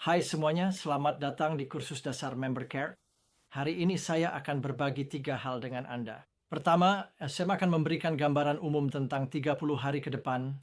Hai semuanya, selamat datang di kursus dasar Member Care. Hari ini saya akan berbagi 3 hal dengan Anda. Pertama, saya akan memberikan gambaran umum tentang 30 hari ke depan,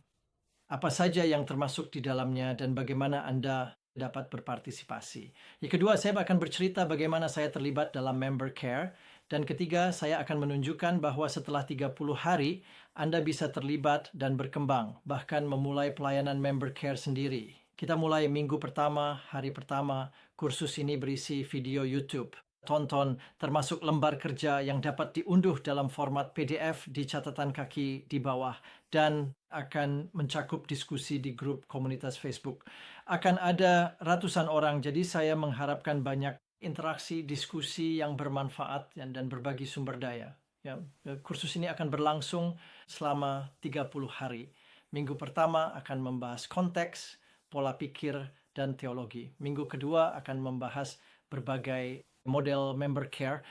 apa saja yang termasuk di dalamnya dan bagaimana Anda dapat berpartisipasi. Yang kedua, saya akan bercerita bagaimana saya terlibat dalam Member Care. Dan ketiga, saya akan menunjukkan bahwa setelah 30 hari, Anda bisa terlibat dan berkembang, bahkan memulai pelayanan Member Care sendiri. Kita mulai minggu pertama, hari pertama, kursus ini berisi video YouTube. Tonton termasuk lembar kerja yang dapat diunduh dalam format PDF di catatan kaki di bawah dan akan mencakup diskusi di grup komunitas Facebook. Akan ada ratusan orang, jadi saya mengharapkan banyak interaksi, diskusi yang bermanfaat dan berbagi sumber daya. Ya, kursus ini akan berlangsung selama 30 hari. Minggu pertama akan membahas konteks, pola pikir, dan teologi. Minggu kedua akan membahas berbagai model member care.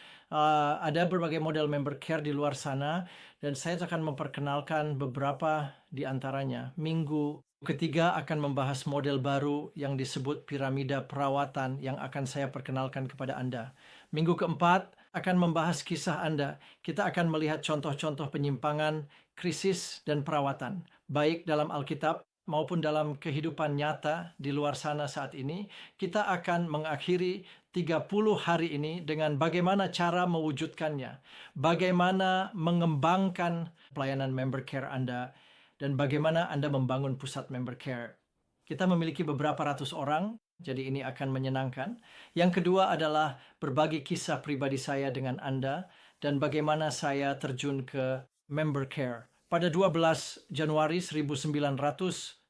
Ada berbagai model member care di luar sana dan saya akan memperkenalkan beberapa di antaranya. Minggu ketiga akan membahas model baru yang disebut piramida perawatan yang akan saya perkenalkan kepada Anda. Minggu keempat akan membahas kisah Anda. Kita akan melihat contoh-contoh penyimpangan, krisis, dan perawatan, baik dalam Alkitab maupun dalam kehidupan nyata di luar sana saat ini. Kita akan mengakhiri 30 hari ini dengan bagaimana cara mewujudkannya, bagaimana mengembangkan pelayanan member care Anda, dan bagaimana Anda membangun pusat member care. Kita memiliki beberapa ratus orang, jadi ini akan menyenangkan. Yang kedua adalah berbagi kisah pribadi saya dengan Anda dan bagaimana saya terjun ke member care. Pada 12 Januari 1996,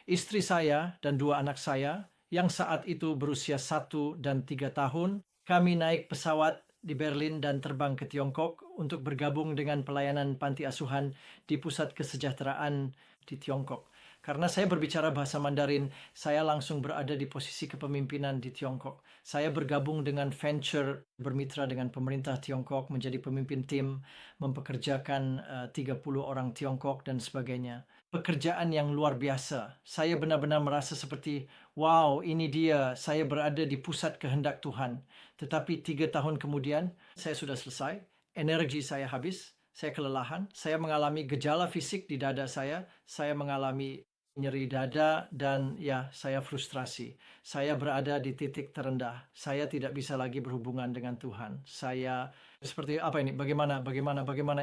istri saya dan 2 anak saya, yang saat itu berusia 1 dan 3 tahun, kami naik pesawat di Berlin dan terbang ke Tiongkok untuk bergabung dengan pelayanan panti asuhan di Pusat Kesejahteraan di Tiongkok. Karena saya berbicara bahasa Mandarin, saya langsung berada di posisi kepemimpinan di Tiongkok. Saya bergabung dengan venture bermitra dengan pemerintah Tiongkok, menjadi pemimpin tim, mempekerjakan 30 orang Tiongkok dan sebagainya. Pekerjaan yang luar biasa. Saya benar-benar merasa seperti, wow, ini dia, saya berada di pusat kehendak Tuhan. Tetapi 3 tahun kemudian, saya sudah selesai, energi saya habis, saya kelelahan, saya mengalami gejala fisik di dada saya mengalami nyeri dada dan ya, saya frustrasi. Saya berada di titik terendah. Saya tidak bisa lagi berhubungan dengan Tuhan. Saya seperti apa ini? Bagaimana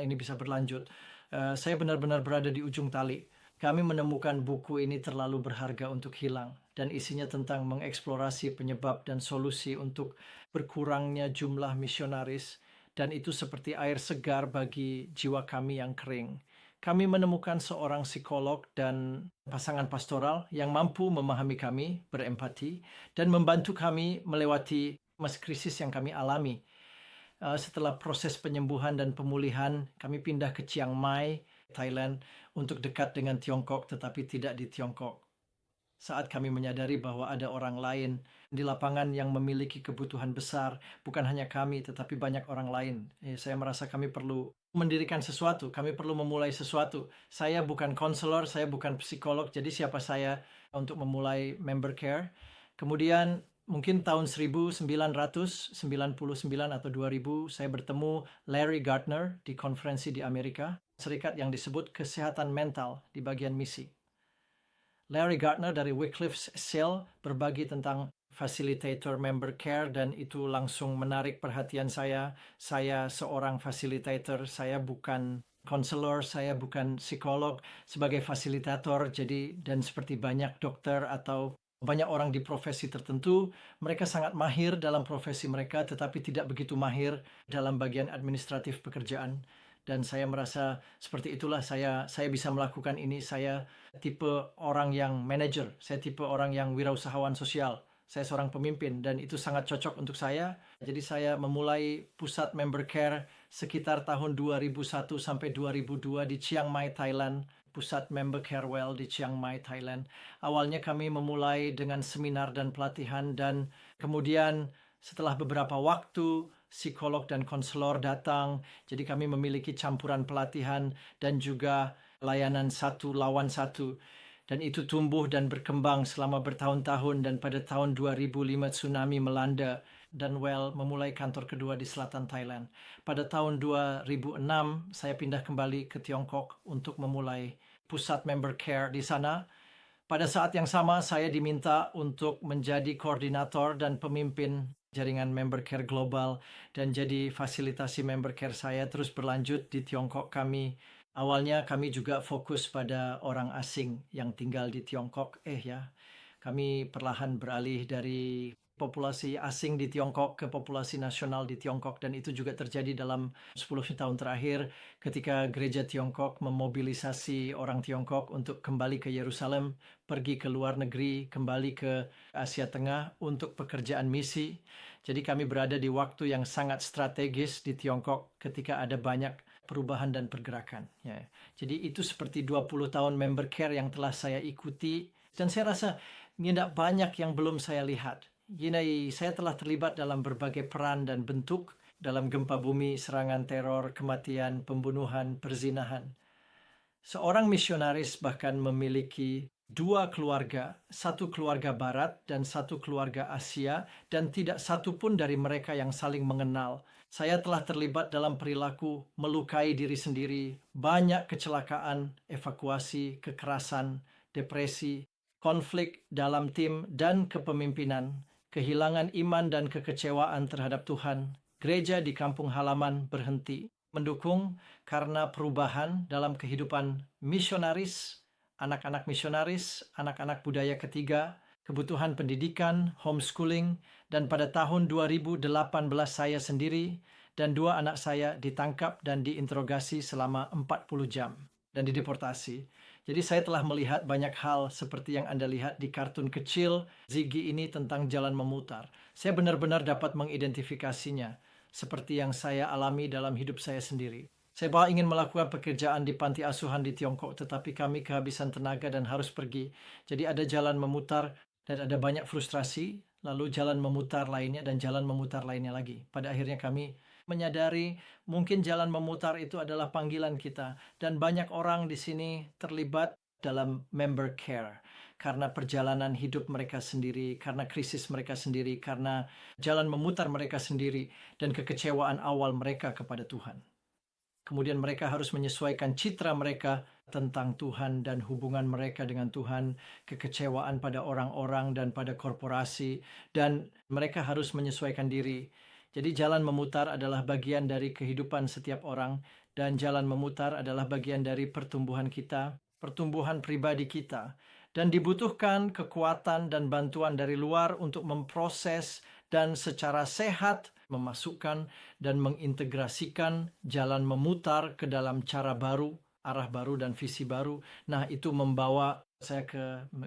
ini bisa berlanjut? Saya benar-benar berada di ujung tali. Kami menemukan buku ini terlalu berharga untuk hilang dan isinya tentang mengeksplorasi penyebab dan solusi untuk berkurangnya jumlah misionaris dan itu seperti air segar bagi jiwa kami yang kering. Kami menemukan seorang psikolog dan pasangan pastoral yang mampu memahami kami, berempati, dan membantu kami melewati masa krisis yang kami alami. Setelah proses penyembuhan dan pemulihan, kami pindah ke Chiang Mai, Thailand, untuk dekat dengan Tiongkok, tetapi tidak di Tiongkok. Saat kami menyadari bahwa ada orang lain di lapangan yang memiliki kebutuhan besar, bukan hanya kami, tetapi banyak orang lain. Saya merasa kami perlu mendirikan sesuatu, kami perlu memulai sesuatu. Saya bukan konselor, saya bukan psikolog, jadi siapa saya untuk memulai member care? Kemudian mungkin tahun 1999 atau 2000, saya bertemu Larry Gardner di konferensi di Amerika Serikat yang disebut kesehatan mental di bagian misi. Larry Gardner dari Wycliffe's Sale berbagi tentang facilitator member care dan itu langsung menarik perhatian saya. Saya seorang facilitator, saya bukan konselor, saya bukan psikolog, sebagai fasilitator. Jadi dan seperti banyak dokter atau banyak orang di profesi tertentu, mereka sangat mahir dalam profesi mereka tetapi tidak begitu mahir dalam bagian administratif pekerjaan. Dan saya merasa seperti itulah saya bisa melakukan ini. Saya tipe orang yang manajer, saya tipe orang yang wirausahawan sosial. Saya seorang pemimpin dan itu sangat cocok untuk saya. Jadi saya memulai pusat member care sekitar tahun 2001 sampai 2002 di Chiang Mai, Thailand. Pusat Member Care Well di Chiang Mai, Thailand. Awalnya kami memulai dengan seminar dan pelatihan dan kemudian setelah beberapa waktu psikolog dan konselor datang. Jadi kami memiliki campuran pelatihan dan juga layanan 1 lawan 1. Dan itu tumbuh dan berkembang selama bertahun-tahun, dan pada tahun 2005 tsunami melanda dan memulai kantor kedua di selatan Thailand. Pada tahun 2006 saya pindah kembali ke Tiongkok untuk memulai pusat member care di sana. Pada saat yang sama saya diminta untuk menjadi koordinator dan pemimpin jaringan member care global, dan jadi fasilitasi member care saya terus berlanjut di Tiongkok. Awalnya kami juga fokus pada orang asing yang tinggal di Tiongkok. Kami perlahan beralih dari populasi asing di Tiongkok ke populasi nasional di Tiongkok, dan itu juga terjadi dalam 10 tahun terakhir ketika gereja Tiongkok memobilisasi orang Tiongkok untuk kembali ke Yerusalem, pergi ke luar negeri, kembali ke Asia Tengah untuk pekerjaan misi. Jadi kami berada di waktu yang sangat strategis di Tiongkok ketika ada banyak perubahan dan pergerakan. Jadi itu seperti 20 tahun member care yang telah saya ikuti, dan saya rasa tidak banyak yang belum saya lihat. Saya telah terlibat dalam berbagai peran dan bentuk dalam gempa bumi, serangan teror, kematian, pembunuhan, perzinahan. Seorang misionaris bahkan memiliki 2 keluarga, 1 keluarga Barat dan 1 keluarga Asia, dan tidak satu pun dari mereka yang saling mengenal. Saya telah terlibat dalam perilaku melukai diri sendiri, banyak kecelakaan, evakuasi, kekerasan, depresi, konflik dalam tim dan kepemimpinan, kehilangan iman dan kekecewaan terhadap Tuhan. Gereja di kampung halaman berhenti mendukung karena perubahan dalam kehidupan misionaris, anak-anak misionaris, anak-anak budaya ketiga, kebutuhan pendidikan, homeschooling, dan pada tahun 2018 saya sendiri dan 2 anak saya ditangkap dan diinterogasi selama 40 jam dan dideportasi. Jadi saya telah melihat banyak hal seperti yang Anda lihat di kartun kecil Ziggy ini tentang jalan memutar. Saya benar-benar dapat mengidentifikasinya seperti yang saya alami dalam hidup saya sendiri. Saya ingin melakukan pekerjaan di panti asuhan di Tiongkok, tetapi kami kehabisan tenaga dan harus pergi. Jadi ada jalan memutar dan ada banyak frustrasi, lalu jalan memutar lainnya dan jalan memutar lainnya lagi. Pada akhirnya kami menyadari mungkin jalan memutar itu adalah panggilan kita, dan banyak orang di sini terlibat dalam member care karena perjalanan hidup mereka sendiri, karena krisis mereka sendiri, karena jalan memutar mereka sendiri, dan kekecewaan awal mereka kepada Tuhan. Kemudian mereka harus menyesuaikan citra mereka tentang Tuhan dan hubungan mereka dengan Tuhan, kekecewaan pada orang-orang dan pada korporasi, dan mereka harus menyesuaikan diri. Jadi jalan memutar adalah bagian dari kehidupan setiap orang, dan jalan memutar adalah bagian dari pertumbuhan kita, pertumbuhan pribadi kita. Dan dibutuhkan kekuatan dan bantuan dari luar untuk memproses dan secara sehat memasukkan dan mengintegrasikan jalan memutar ke dalam cara baru, arah baru, dan visi baru. Nah, itu membawa saya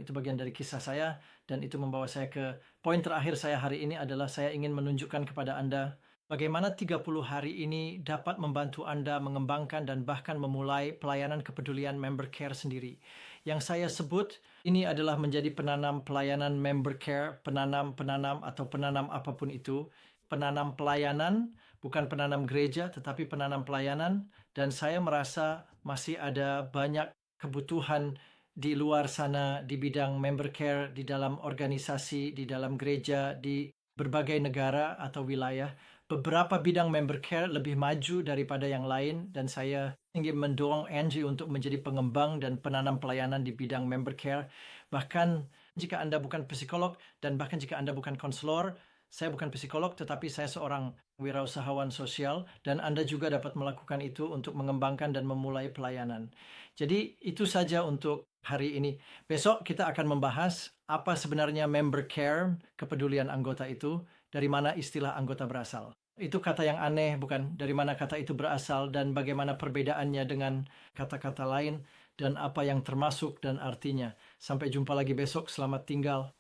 itu bagian dari kisah saya, dan itu membawa saya ke poin terakhir saya hari ini adalah saya ingin menunjukkan kepada Anda bagaimana 30 hari ini dapat membantu Anda mengembangkan dan bahkan memulai pelayanan kepedulian member care sendiri. Yang saya sebut ini adalah menjadi penanam pelayanan member care, penanam atau penanam apapun itu, penanam pelayanan, bukan penanam gereja, tetapi penanam pelayanan. Dan saya merasa masih ada banyak kebutuhan di luar sana di bidang member care, di dalam organisasi, di dalam gereja, di berbagai negara atau wilayah. Beberapa bidang member care lebih maju daripada yang lain, dan saya ingin mendorong Angie untuk menjadi pengembang dan penanam pelayanan di bidang member care. Bahkan jika Anda bukan psikolog dan bahkan jika Anda bukan konselor, saya bukan psikolog tetapi saya seorang wirausahawan sosial, dan Anda juga dapat melakukan itu untuk mengembangkan dan memulai pelayanan. Jadi itu saja untuk hari ini. Besok kita akan membahas apa sebenarnya member care, kepedulian anggota itu, dari mana istilah anggota berasal. Itu kata yang aneh, bukan? Dari mana kata itu berasal dan bagaimana perbedaannya dengan kata-kata lain dan apa yang termasuk dan artinya. Sampai jumpa lagi besok. Selamat tinggal.